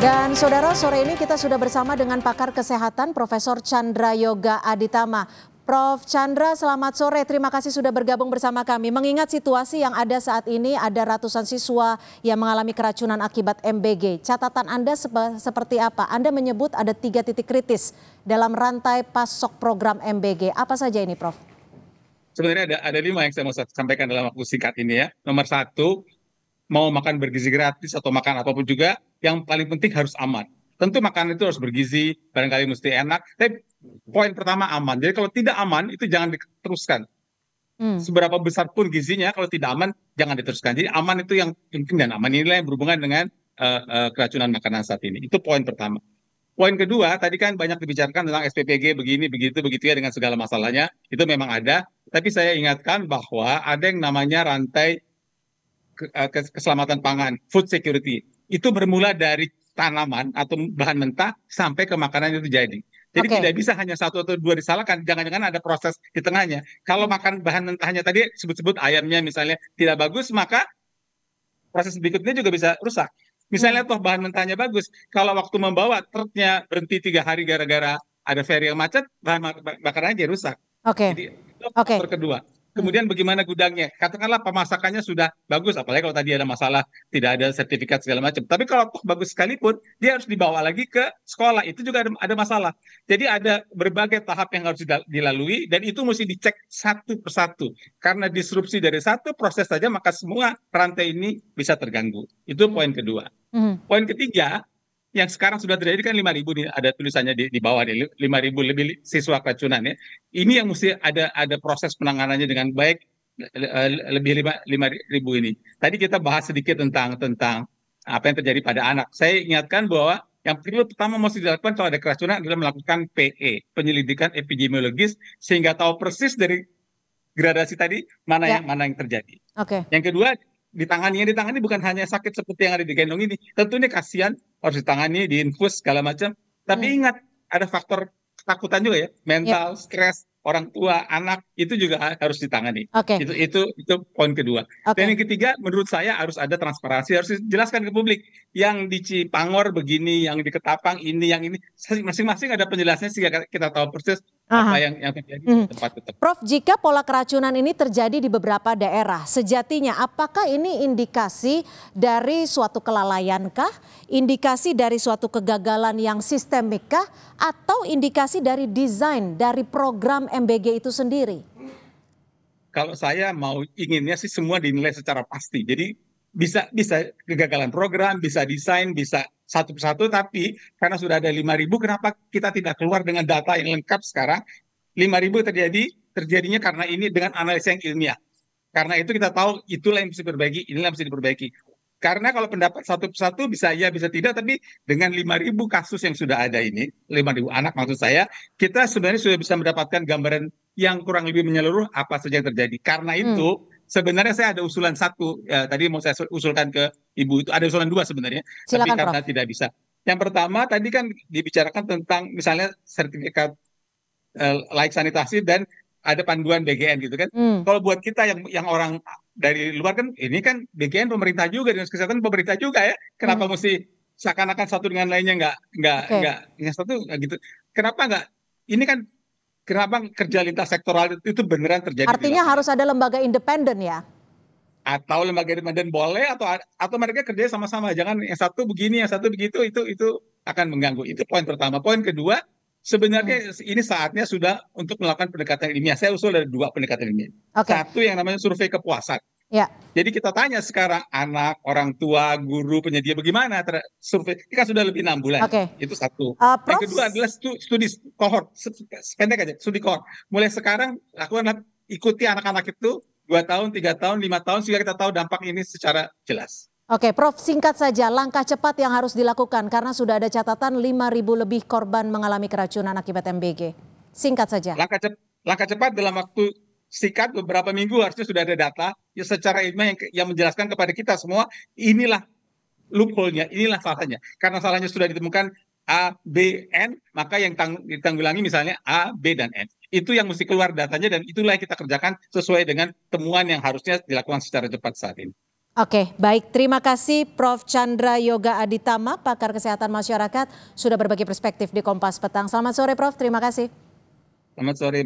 Dan saudara, sore ini kita sudah bersama dengan pakar kesehatan Profesor Chandra Yoga Aditama. Prof. Chandra, selamat sore. Terima kasih sudah bergabung bersama kami. Mengingat situasi yang ada saat ini, ada ratusan siswa yang mengalami keracunan akibat MBG. Catatan Anda seperti apa? Anda menyebut ada 3 titik kritis dalam rantai pasok program MBG. Apa saja ini, Prof? Sebenarnya ada 5 yang saya mau sampaikan dalam waktu singkat ini ya. Nomor 1, mau makan bergizi gratis atau makan apapun juga, yang paling penting harus aman. Tentu makanan itu harus bergizi, barangkali mesti enak. Tapi poin pertama aman. Jadi kalau tidak aman itu jangan diteruskan. Seberapa besar pun gizinya, kalau tidak aman jangan diteruskan. Jadi aman itu yang penting, dan aman inilah yang berhubungan dengan keracunan makanan saat ini. Itu poin pertama. Poin kedua, tadi kan banyak dibicarakan tentang SPPG begini, begitu ya dengan segala masalahnya. Itu memang ada. Tapi saya ingatkan bahwa ada yang namanya rantai keselamatan pangan, food security. Itu bermula dari tanaman atau bahan mentah sampai ke makanan itu jadi. Jadi tidak bisa hanya 1 atau 2 disalahkan, jangan-jangan ada proses di tengahnya. Kalau makan bahan mentahnya tadi sebut-sebut ayamnya misalnya tidak bagus, maka proses berikutnya juga bisa rusak. Misalnya toh bahan mentahnya bagus, kalau waktu membawa truknya berhenti 3 hari gara-gara ada ferry yang macet, bahan bakarnya aja rusak. Jadi itu faktor kedua. Kemudian bagaimana gudangnya? Katakanlah pemasakannya sudah bagus, apalagi kalau tadi ada masalah tidak ada sertifikat segala macam. Tapi kalau bagus sekalipun, dia harus dibawa lagi ke sekolah. Itu juga ada masalah. Jadi ada berbagai tahap yang harus dilalui, dan itu mesti dicek satu persatu. Karena disrupsi dari satu proses saja, maka semua rantai ini bisa terganggu. Itu poin kedua. Poin ketiga, yang sekarang sudah terjadi kan 5.000 nih, ada tulisannya di bawah nih, 5.000 lebih siswa keracunan ya. Ini yang mesti ada proses penanganannya dengan baik, lebih 5.000 ini. Tadi kita bahas sedikit tentang apa yang terjadi pada anak. Saya ingatkan bahwa yang pertama mesti dilakukan kalau ada keracunan adalah melakukan PE, penyelidikan epidemiologis, sehingga tahu persis dari gradasi tadi mana yang terjadi. Yang kedua, yang ditangani bukan hanya sakit seperti yang ada di gendong ini. Tentunya kasihan, harus ditangani, diinfus segala macam. Tapi ingat, ada faktor ketakutan juga ya, mental, stres, orang tua, anak, itu juga harus ditangani. Itu poin kedua. Dan yang ketiga, menurut saya harus ada transparansi, harus dijelaskan ke publik. Yang di Cipangor begini, yang di Ketapang ini, yang ini, masing-masing ada penjelasannya sehingga kita tahu persis apa yang terjadi di tempat itu. Prof, jika pola keracunan ini terjadi di beberapa daerah, sejatinya apakah ini indikasi dari suatu kelalaiankah, indikasi dari suatu kegagalan yang sistemikkah, atau indikasi dari desain dari program MBG itu sendiri? Kalau saya inginnya sih semua dinilai secara pasti. Jadi bisa kegagalan program, bisa desain, bisa satu persatu, tapi karena sudah ada 5.000, kenapa kita tidak keluar dengan data yang lengkap sekarang? 5.000 terjadinya karena ini dengan analisa yang ilmiah. Karena itu kita tahu itulah yang bisa diperbaiki, inilah yang bisa diperbaiki. Karena kalau pendapat satu persatu bisa iya, bisa tidak, tapi dengan 5.000 kasus yang sudah ada ini, 5.000 anak maksud saya, kita sebenarnya sudah bisa mendapatkan gambaran yang kurang lebih menyeluruh apa saja yang terjadi. Karena itu sebenarnya saya ada usulan satu, tadi mau saya usulkan ke Ibu, itu ada usulan 2 sebenarnya. Silakan, tapi karena Prof. tidak bisa. Yang pertama tadi kan dibicarakan tentang misalnya sertifikat layak sanitasi dan ada panduan BGN gitu kan. Kalau buat kita yang orang dari luar kan, ini kan BGN pemerintah juga, dinas kesehatan pemerintah juga ya. Kenapa mesti seakan-akan satu dengan lainnya nggak yang satu gitu? Kenapa nggak? Ini kan kenapa kerja lintas sektoral itu beneran terjadi? Artinya harus ada lembaga independen ya? Atau lembaga independen boleh, atau mereka kerja sama-sama. Jangan yang satu begini, yang satu begitu, itu akan mengganggu. Itu poin pertama. Poin kedua, sebenarnya ini saatnya sudah untuk melakukan pendekatan ilmiah. Saya usul ada 2 pendekatan ilmiah. Satu yang namanya survei kepuasan. Jadi kita tanya sekarang anak, orang tua, guru, penyedia, bagaimana survei. Ini kan sudah lebih 6 bulan. Itu satu. Yang kedua adalah studi kohort. Pendek aja, studi kohort. Mulai sekarang ikuti anak-anak itu 2 tahun, 3 tahun, 5 tahun, sehingga kita tahu dampak ini secara jelas. Prof, singkat saja langkah cepat yang harus dilakukan karena sudah ada catatan 5.000 lebih korban mengalami keracunan akibat MBG. Singkat saja. Langkah cepat dalam waktu singkat, beberapa minggu harusnya sudah ada data ya secara ilmiah yang menjelaskan kepada kita semua, inilah loophole-nya, inilah salahnya. Karena salahnya sudah ditemukan A, B, N, maka yang ditanggulangi misalnya A, B, dan N. Itu yang mesti keluar datanya, dan itulah yang kita kerjakan sesuai dengan temuan yang harusnya dilakukan secara cepat saat ini. Oke, baik. Terima kasih Prof. Chandra Yoga Aditama, pakar kesehatan masyarakat, sudah berbagi perspektif di Kompas Petang. Selamat sore Prof, terima kasih. Selamat sore.